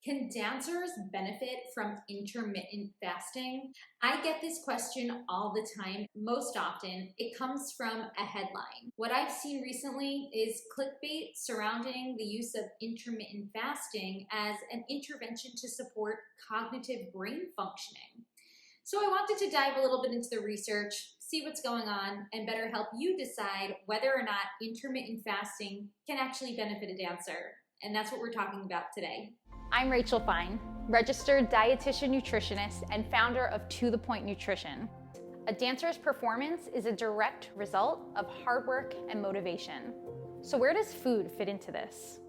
Can dancers benefit from intermittent fasting? I get this question all the time. Most often, it comes from a headline. What I've seen recently is clickbait surrounding the use of intermittent fasting as an intervention to support cognitive brain functioning. So I wanted to dive a little bit into the research, see what's going on, and better help you decide whether or not intermittent fasting can actually benefit a dancer. And that's what we're talking about today. I'm Rachel Fine, registered dietitian nutritionist and founder of To The Point Nutrition. A dancer's performance is a direct result of hard work and motivation. So where does food fit into this?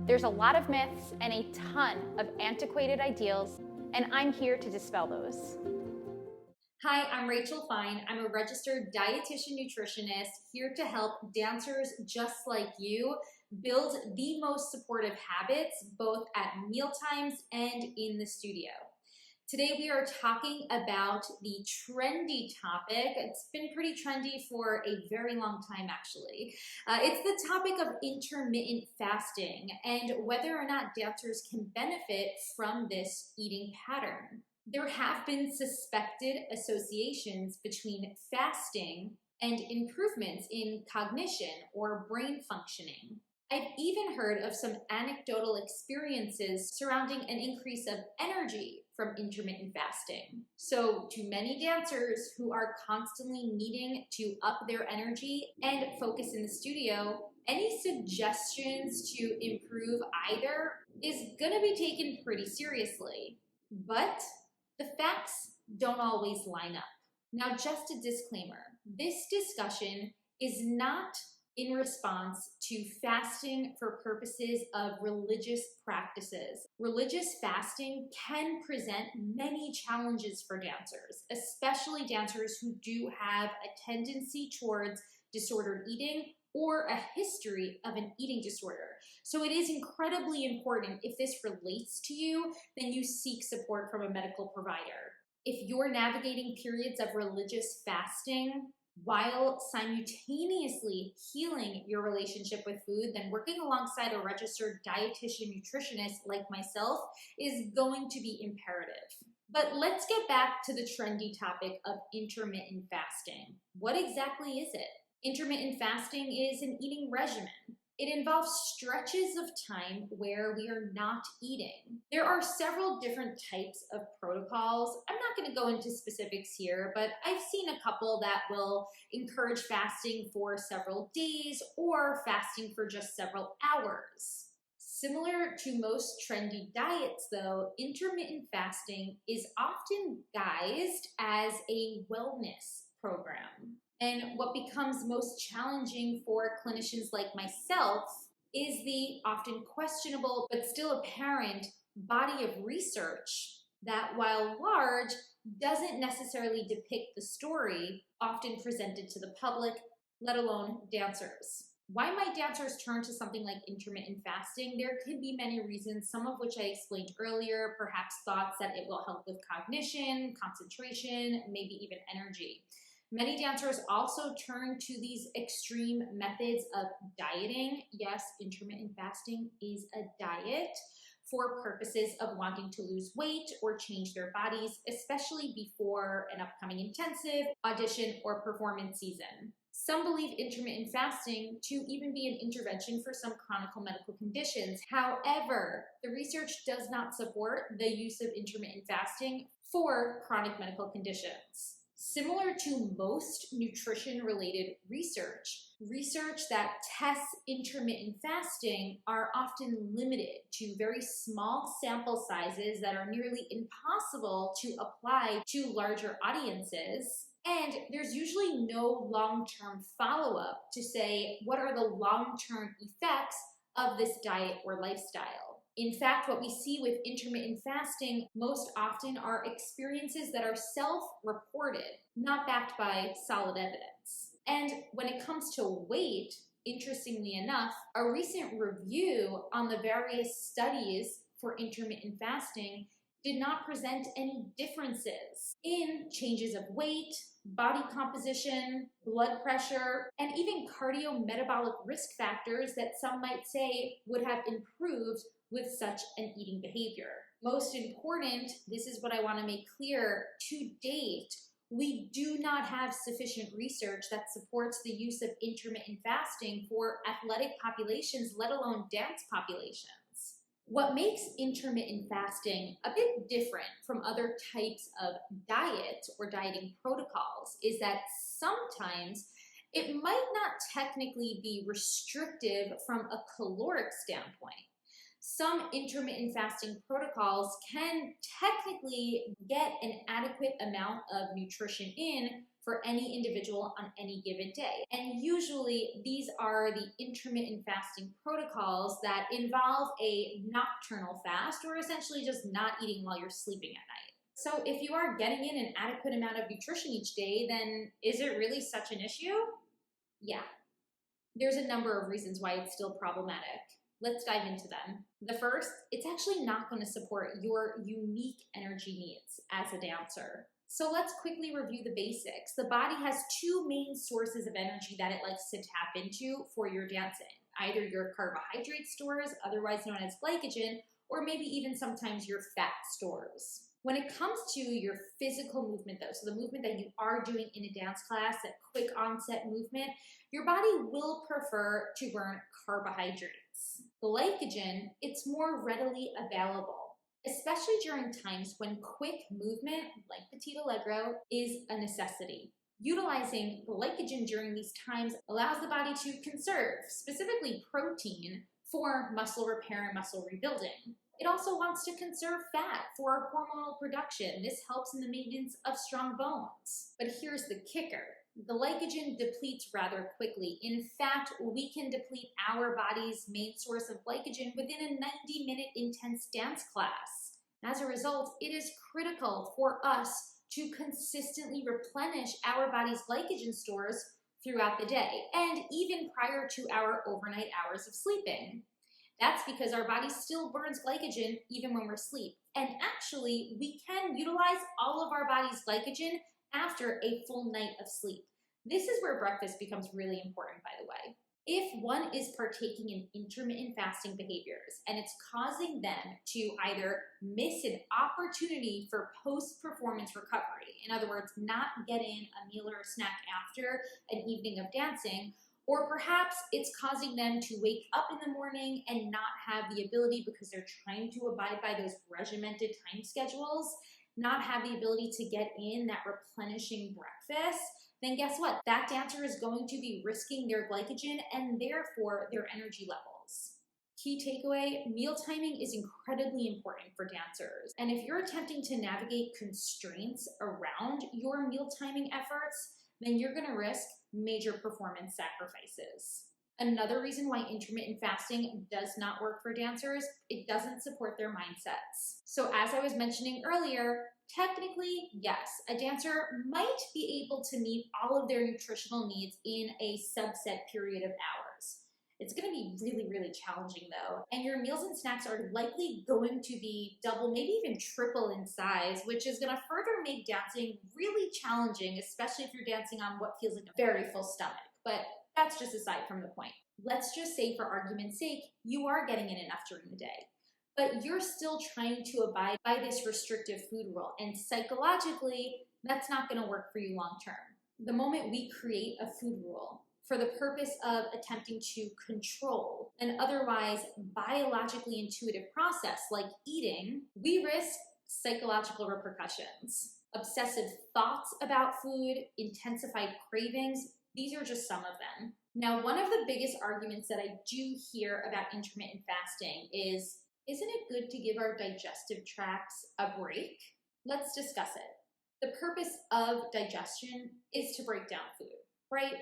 There's a lot of myths and a ton of antiquated ideals, and I'm here to dispel those. Hi, I'm Rachel Fine. I'm a registered dietitian nutritionist here to help dancers just like you build the most supportive habits both at mealtimes and in the studio. Today we are talking about the trendy topic. It's been pretty trendy for a very long time actually. It's the topic of intermittent fasting and whether or not dancers can benefit from this eating pattern. There have been suspected associations between fasting and improvements in cognition or brain functioning. I've even heard of some anecdotal experiences surrounding an increase of energy from intermittent fasting. So to many dancers who are constantly needing to up their energy and focus in the studio, any suggestions to improve either is gonna be taken pretty seriously. But the facts don't always line up. Now, just a disclaimer, this discussion is not in response to fasting for purposes of religious practices. Religious fasting can present many challenges for dancers, especially dancers who do have a tendency towards disordered eating or a history of an eating disorder. So it is incredibly important, if this relates to you, then you seek support from a medical provider. If you're navigating periods of religious fasting while simultaneously healing your relationship with food, then working alongside a registered dietitian nutritionist like myself is going to be imperative. But let's get back to the trendy topic of intermittent fasting. What exactly is it? Intermittent fasting is an eating regimen. It involves stretches of time where we are not eating. There are several different types of protocols. I'm not going to go into specifics here, but I've seen a couple that will encourage fasting for several days or fasting for just several hours. Similar to most trendy diets, though, intermittent fasting is often guised as a wellness program. And what becomes most challenging for clinicians like myself is the often questionable but still apparent body of research that, while large, doesn't necessarily depict the story often presented to the public, let alone dancers. Why might dancers turn to something like intermittent fasting? There could be many reasons, some of which I explained earlier, perhaps thoughts that it will help with cognition, concentration, maybe even energy. Many dancers also turn to these extreme methods of dieting. Yes, intermittent fasting is a diet for purposes of wanting to lose weight or change their bodies, especially before an upcoming intensive, audition, or performance season. Some believe intermittent fasting to even be an intervention for some chronic medical conditions. However, the research does not support the use of intermittent fasting for chronic medical conditions. Similar to most nutrition-related research that tests intermittent fasting are often limited to very small sample sizes that are nearly impossible to apply to larger audiences. And there's usually no long-term follow-up to say what are the long-term effects of this diet or lifestyle. In fact, what we see with intermittent fasting most often are experiences that are self-reported, not backed by solid evidence. And when it comes to weight, interestingly enough, a recent review on the various studies for intermittent fasting did not present any differences in changes of weight, body composition, blood pressure, and even cardiometabolic risk factors that some might say would have improved with such an eating behavior. Most important, this is what I want to make clear, to date, we do not have sufficient research that supports the use of intermittent fasting for athletic populations, let alone dance populations. What makes intermittent fasting a bit different from other types of diet or dieting protocols is that sometimes it might not technically be restrictive from a caloric standpoint. Some intermittent fasting protocols can technically get an adequate amount of nutrition in for any individual on any given day. And usually these are the intermittent fasting protocols that involve a nocturnal fast, or essentially just not eating while you're sleeping at night. So if you are getting in an adequate amount of nutrition each day, then is it really such an issue? Yeah. There's a number of reasons why it's still problematic. Let's dive into them. The first, it's actually not going to support your unique energy needs as a dancer. So let's quickly review the basics. The body has two main sources of energy that it likes to tap into for your dancing. Either your carbohydrate stores, otherwise known as glycogen, or maybe even sometimes your fat stores. When it comes to your physical movement though, so the movement that you are doing in a dance class, that quick onset movement, your body will prefer to burn carbohydrates. Glycogen, it's more readily available, especially during times when quick movement, like Petit Allegro, is a necessity. Utilizing glycogen during these times allows the body to conserve, specifically protein, for muscle repair and muscle rebuilding. It also wants to conserve fat for hormonal production. This helps in the maintenance of strong bones. But here's the kicker. Glycogen depletes rather quickly. In fact, we can deplete our body's main source of glycogen within a 90-minute intense dance class. As a result, it is critical for us to consistently replenish our body's glycogen stores throughout the day and even prior to our overnight hours of sleeping. That's because our body still burns glycogen even when we're asleep. And actually, we can utilize all of our body's glycogen after a full night of sleep. This is where breakfast becomes really important, by the way. If one is partaking in intermittent fasting behaviors and it's causing them to either miss an opportunity for post-performance recovery, in other words, not get in a meal or a snack after an evening of dancing, or perhaps it's causing them to wake up in the morning and not have the ability, because they're trying to abide by those regimented time schedules, not have the ability to get in that replenishing breakfast, then guess what? That dancer is going to be risking their glycogen and therefore their energy levels. Key takeaway, meal timing is incredibly important for dancers. And if you're attempting to navigate constraints around your meal timing efforts, then you're gonna risk major performance sacrifices. Another reason why intermittent fasting does not work for dancers, it doesn't support their mindsets. So as I was mentioning earlier, technically, yes, a dancer might be able to meet all of their nutritional needs in a subset period of hours. It's going to be really, really challenging though. And your meals and snacks are likely going to be double, maybe even triple in size, which is going to further make dancing really challenging, especially if you're dancing on what feels like a very full stomach. But that's just aside from the point. Let's just say, for argument's sake, you are getting in enough during the day, but you're still trying to abide by this restrictive food rule. And psychologically, that's not going to work for you long term. The moment we create a food rule for the purpose of attempting to control an otherwise biologically intuitive process like eating, we risk psychological repercussions. Obsessive thoughts about food, intensified cravings, these are just some of them. Now, one of the biggest arguments that I do hear about intermittent fasting is, isn't it good to give our digestive tracts a break? Let's discuss it. The purpose of digestion is to break down food, right?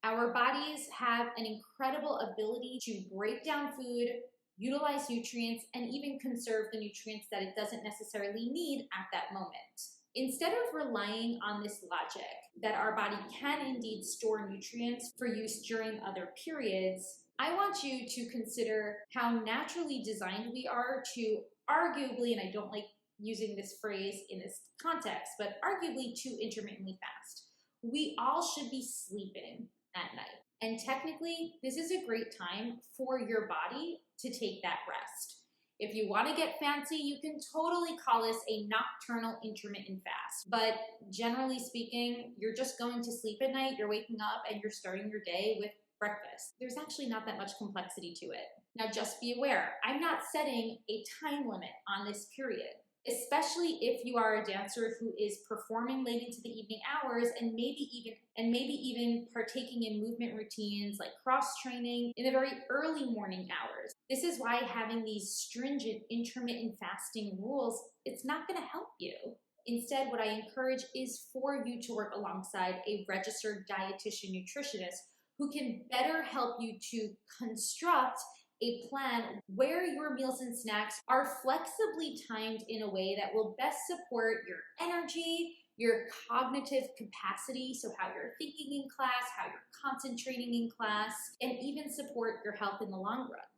Our bodies have an incredible ability to break down food, utilize nutrients, and even conserve the nutrients that it doesn't necessarily need at that moment. Instead of relying on this logic that our body can indeed store nutrients for use during other periods, I want you to consider how naturally designed we are to arguably, and I don't like using this phrase in this context, but arguably to intermittently fast. We all should be sleeping at night. And technically, this is a great time for your body to take that rest. If you want to get fancy, you can totally call this a nocturnal intermittent fast. But generally speaking, you're just going to sleep at night, you're waking up, and you're starting your day with breakfast. There's actually not that much complexity to it. Now, just be aware, I'm not setting a time limit on this period, especially if you are a dancer who is performing late into the evening hours and maybe even partaking in movement routines like cross training in the very early morning hours. This is why having these stringent intermittent fasting rules, it's not going to help you. Instead, what I encourage is for you to work alongside a registered dietitian nutritionist who can better help you to construct a plan where your meals and snacks are flexibly timed in a way that will best support your energy, your cognitive capacity, so how you're thinking in class, how you're concentrating in class, and even support your health in the long run.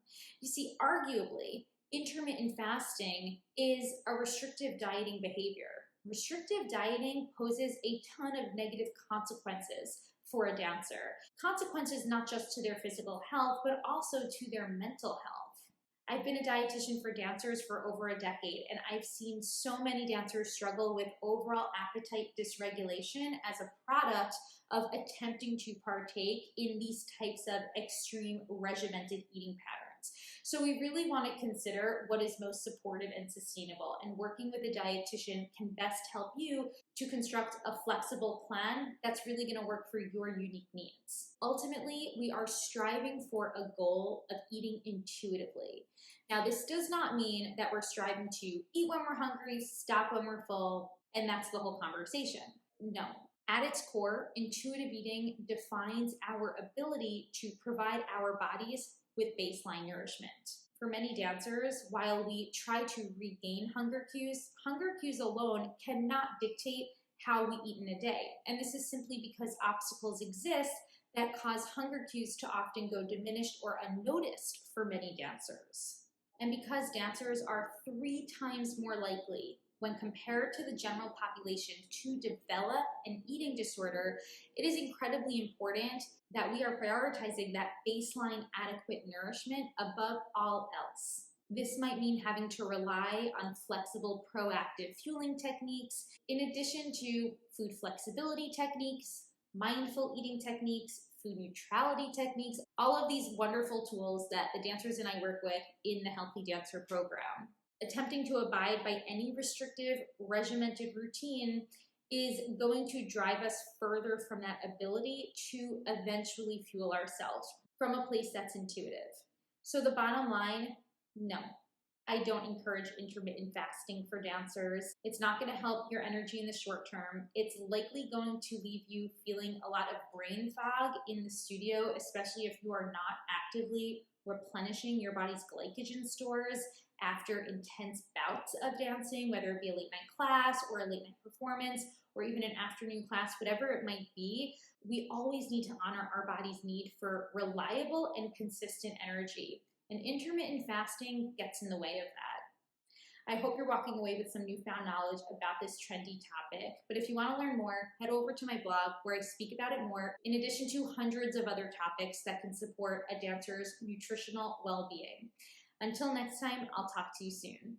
You see, arguably, intermittent fasting is a restrictive dieting behavior. Restrictive dieting poses a ton of negative consequences for a dancer. Consequences not just to their physical health, but also to their mental health. I've been a dietitian for dancers for over a decade, and I've seen so many dancers struggle with overall appetite dysregulation as a product of attempting to partake in these types of extreme regimented eating patterns. So we really want to consider what is most supportive and sustainable, and working with a dietitian can best help you to construct a flexible plan that's really going to work for your unique needs. Ultimately, we are striving for a goal of eating intuitively. Now, this does not mean that we're striving to eat when we're hungry, stop when we're full, and that's the whole conversation. No. At its core, intuitive eating defines our ability to provide our bodies with baseline nourishment. For many dancers, while we try to regain hunger cues alone cannot dictate how we eat in a day. And this is simply because obstacles exist that cause hunger cues to often go diminished or unnoticed for many dancers. And because dancers are 3 times more likely when compared to the general population to develop an eating disorder, it is incredibly important that we are prioritizing that baseline adequate nourishment above all else. This might mean having to rely on flexible proactive fueling techniques, in addition to food flexibility techniques, mindful eating techniques, food neutrality techniques, all of these wonderful tools that the dancers and I work with in the Healthy Dancer program. Attempting to abide by any restrictive, regimented routine is going to drive us further from that ability to eventually fuel ourselves from a place that's intuitive. So the bottom line, no, I don't encourage intermittent fasting for dancers. It's not going to help your energy in the short term. It's likely going to leave you feeling a lot of brain fog in the studio, especially if you are not actively replenishing your body's glycogen stores after intense bouts of dancing, whether it be a late night class or a late night performance or even an afternoon class, whatever it might be. We always need to honor our body's need for reliable and consistent energy. And intermittent fasting gets in the way of that. I hope you're walking away with some newfound knowledge about this trendy topic. But if you want to learn more, head over to my blog where I speak about it more, in addition to hundreds of other topics that can support a dancer's nutritional well-being. Until next time, I'll talk to you soon.